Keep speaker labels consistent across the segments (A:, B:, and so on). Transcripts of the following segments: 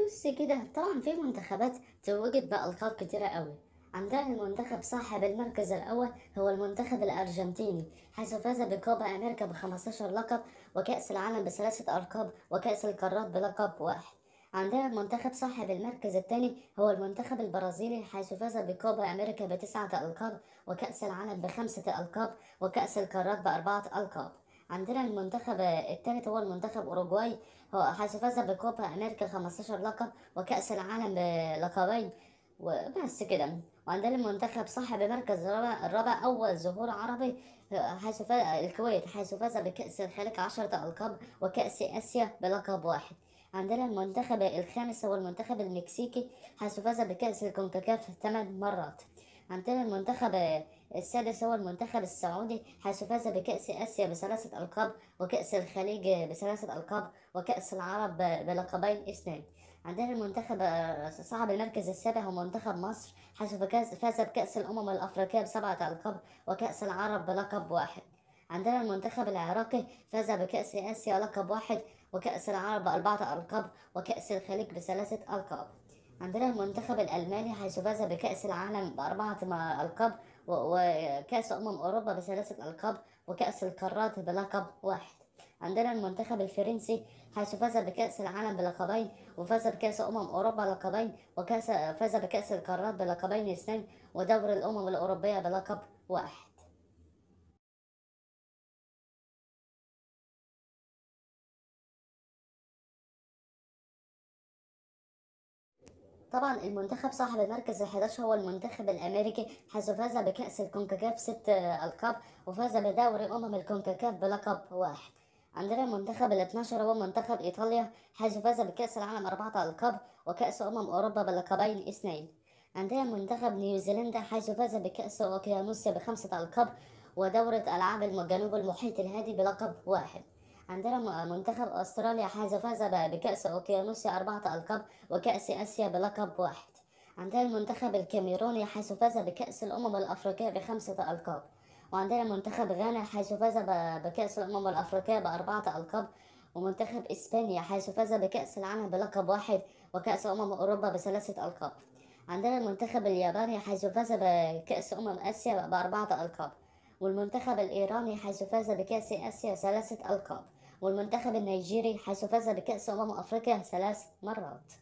A: بص كده، طبعا في منتخبات توجت بألقاب كتيرة قوي. عندنا المنتخب صاحب المركز الأول هو المنتخب الأرجنتيني، حيث فاز بكوبا أمريكا ب15 لقب، وكأس العالم بثلاثة ألقاب، وكأس القارات بلقب واحد. عندنا المنتخب صاحب المركز الثاني هو المنتخب البرازيلي، حيث فاز بكوبا أمريكا بتسعة ألقاب، وكأس العالم بخمسة ألقاب، وكأس القارات بأربعة ألقاب. عندنا المنتخب الثالث هو المنتخب أوروجواي، هو حيث فاز بكوبا أمريكا 15 لقب، وكأس العالم بلقبين، وبس كده. وعندنا المنتخب صاحب المركز الرابع أول ظهور عربي، حيث فاز الكويت، حيث فاز بكأس الخليج 10 ألقاب، وكأس آسيا بلقب واحد. عندنا المنتخب الخامس هو المنتخب المكسيكي، حيث فاز بكأس الكونكاكاف 8 مرات. عندنا المنتخب السادس هو المنتخب السعودي، حيث فاز بكأس آسيا بثلاثة ألقاب، وكأس الخليج بثلاثة ألقاب، وكأس العرب بلقبين اثنين. عندنا المنتخب صاحب المركز السابع هو منتخب مصر، حيث فاز بكأس الأمم الأفريقية بسبعة ألقاب، وكأس العرب بلقب واحد. عندنا المنتخب العراقي، فاز بكأس آسيا لقب واحد، وكأس العرب بأربعة ألقاب، وكأس الخليج بثلاثة ألقاب. عندنا المنتخب الألماني، حيث فاز بكأس العالم بأربعة ألقاب، وكأس أوروبا بثلاثة ألقاب، وكأس القارات بلقب واحد. عندنا المنتخب الفرنسي، حيث فاز بكأس العالم بلقبين، وفاز بكأس أوروبا لقبين، فاز بكأس القارات بلقبين اثنين، ودوري الأمم الأوروبية بلقب واحد. طبعا المنتخب صاحب المركز ال11 هو المنتخب الأمريكي، حيث فاز بكأس الكونكاكاف ست ألقاب، وفاز بدوري الكونكاكاف بلقب واحد. عندنا المنتخب ال12 هو منتخب إيطاليا، حيث فاز بكأس العالم أربعة ألقاب، وكأس أوروبا بلقبين اثنين. عندنا منتخب نيوزيلندا، حيث فاز بكأس أوقيانوسيا بخمسة ألقاب، ودورة ألعاب جنوب المحيط الهادي بلقب واحد. عندنا منتخب أستراليا، حيث فاز بكأس أوقيانوسيا أربعة ألقاب، وكأس آسيا بلقب واحد. عندنا المنتخب الكاميروني، حيث فاز بكأس الأمم الأفريقية بخمسة ألقاب. وعندنا منتخب غانا، حيث فاز بكأس الأمم الأفريقية بأربعة ألقاب. ومنتخب إسبانيا، حيث فاز بكأس العالم بلقب واحد، وكأس أوروبا بثلاثة ألقاب. عندنا المنتخب الياباني، حيث فاز بكأس آسيا بأربعة ألقاب. والمنتخب الإيراني، حيث فاز بكأس آسيا ثلاثة ألقاب. والمنتخب النيجيري، حيث فاز بكأس أفريقيا ثلاث مرات.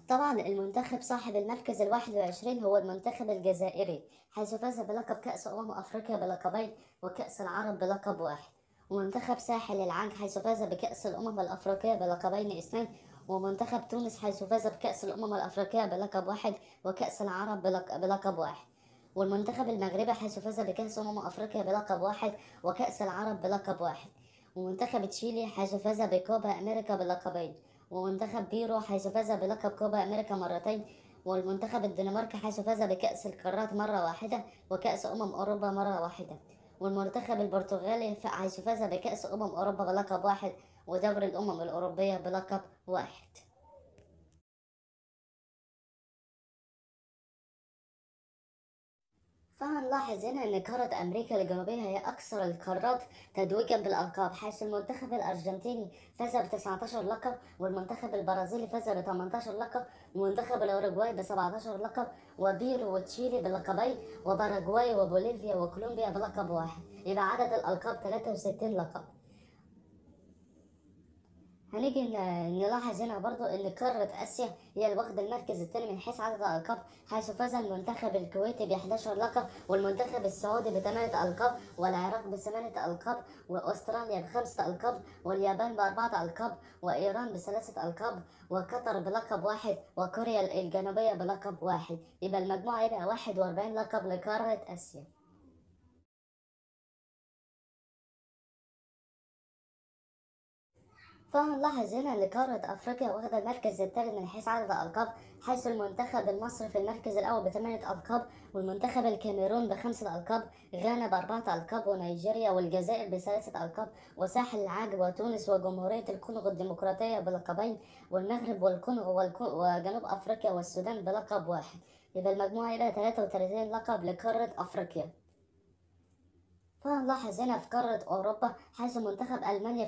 A: طبعا المنتخب صاحب المركز ال21 هو المنتخب الجزائري، حيث فاز بلقب كأس أفريقيا بلقبين، وكأس العرب بلقب واحد. ومنتخب ساحل العاج، حيث فاز بكأس الأمم الأفريقية بلقبين اثنين. ومنتخب تونس، حيث فاز بكأس الأمم الأفريقية بلقب واحد، وكأس العرب بلقب واحد. والمنتخب المغربي، حيث فاز بكأس أفريقيا بلقب واحد، وكأس العرب بلقب واحد. ومنتخب تشيلي، حيث فاز بكوبا أمريكا بلقبين. ومنتخب بيرو، حيث فاز بلقب كوبا أمريكا مرتين. والمنتخب الدنمارك، حيث فاز بكأس القارات مرة واحدة، وكأس أوروبا مرة واحدة. والمنتخب البرتغالي، حيث فاز بكأس أوروبا بلقب واحد، ودوري الأمم الأوروبية بلقب واحد. فهنلاحظ هنا أن قارة أمريكا الجنوبية هي أكثر القارات تتويجا بالألقاب، حيث المنتخب الأرجنتيني فاز ب19 لقب، والمنتخب البرازيلي فاز ب18 لقب، ومنتخب الأوروغواي ب17 لقب، وبيرو وتشيلي بلقبين، وباراغواي وبوليفيا وكولومبيا بلقب واحد. يبقى عدد الألقاب 63 لقب. هنيجي نلاحظ هنا برضو ان قارة اسيا هي اللي واخدة المركز الثاني من حيث عدد الالقاب، حيث فاز المنتخب الكويتي ب 11 لقب، والمنتخب السعودي بثمانية القاب، والعراق بثمانية القاب، واستراليا بخمسة القاب، واليابان باربعة القاب، وايران بثلاثة القاب، وقطر بلقب واحد، وكوريا الجنوبية بلقب واحد. يبقى المجموع يبقى 41 لقب لقارة اسيا. فهنلاحظ هنا إن قارة أفريقيا واخدة المركز الثالث من حيث عدد الألقاب، حيث المنتخب المصري في المركز الأول بثمانية ألقاب، والمنتخب الكاميرون بخمسة ألقاب، غانا بأربعة ألقاب، ونيجيريا والجزائر بثلاثة ألقاب، وساحل العاج وتونس وجمهورية الكونغو الديمقراطية بلقبين، والمغرب والكونغو وجنوب أفريقيا والسودان بلقب واحد. يبقى المجموع يبقى 33 لقب لقارة أفريقيا. فنلاحظ هنا في قارة أوروبا حيث منتخب ألمانيا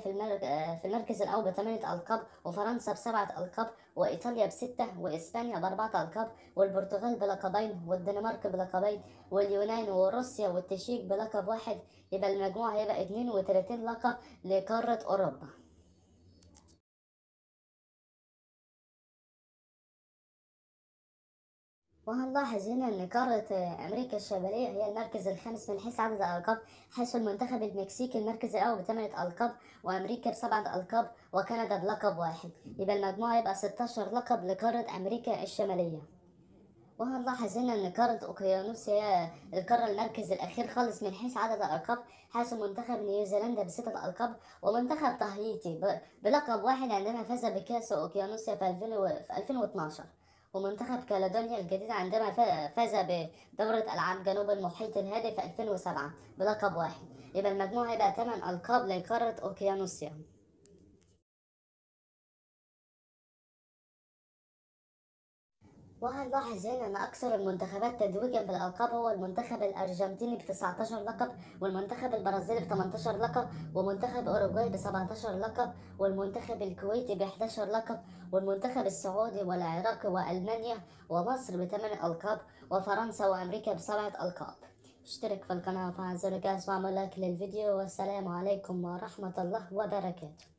A: في المركز الأول ب8 ألقاب، وفرنسا ب7 ألقاب، وإيطاليا ب6، وإسبانيا ب4 ألقاب، والبرتغال بلقبين، والدنمارك بلقبين، واليونان وروسيا والتشيك بلقب واحد. يبقى المجموع هيبقى 32 لقب لقارة أوروبا. وهنلاحظ هنا إن قارة أمريكا الشمالية هي المركز الخامس من حيث عدد الألقاب، حيث المنتخب المكسيكي المركز الأول ب8 ألقاب، وأمريكا ب7 ألقاب، وكندا بلقب واحد. يبقى المجموع يبقى 16 لقب لقارة أمريكا الشمالية. وهنلاحظ هنا إن قارة أوقيانوسيا هي القارة المركز الأخير خالص من حيث عدد الألقاب، حيث منتخب نيوزيلندا ب6 ألقاب، ومنتخب تهيتي بلقب واحد عندما فاز بكأس أوقيانوسيا في 2012، ومنتخب كاليدونيا الجديدة عندما فاز بدورة ألعاب جنوب المحيط الهادي في 2007 بلقب واحد. يبقى المجموع هيبقى 8 ألقاب لقارة أوقيانوسيا. وهنلاحظ هنا أن أكثر المنتخبات تتويجا بالألقاب هو المنتخب الأرجنتيني ب19 لقب، والمنتخب البرازيلي ب18 لقب، ومنتخب أوروغواي ب17 لقب، والمنتخب الكويتي ب11 لقب، والمنتخب السعودي والعراقي وألمانيا ومصر ب8 ألقاب، وفرنسا وأمريكا ب7 ألقاب. اشترك في القناة وفعل زر الجرس واعمل لايك للفيديو، والسلام عليكم ورحمة الله وبركاته.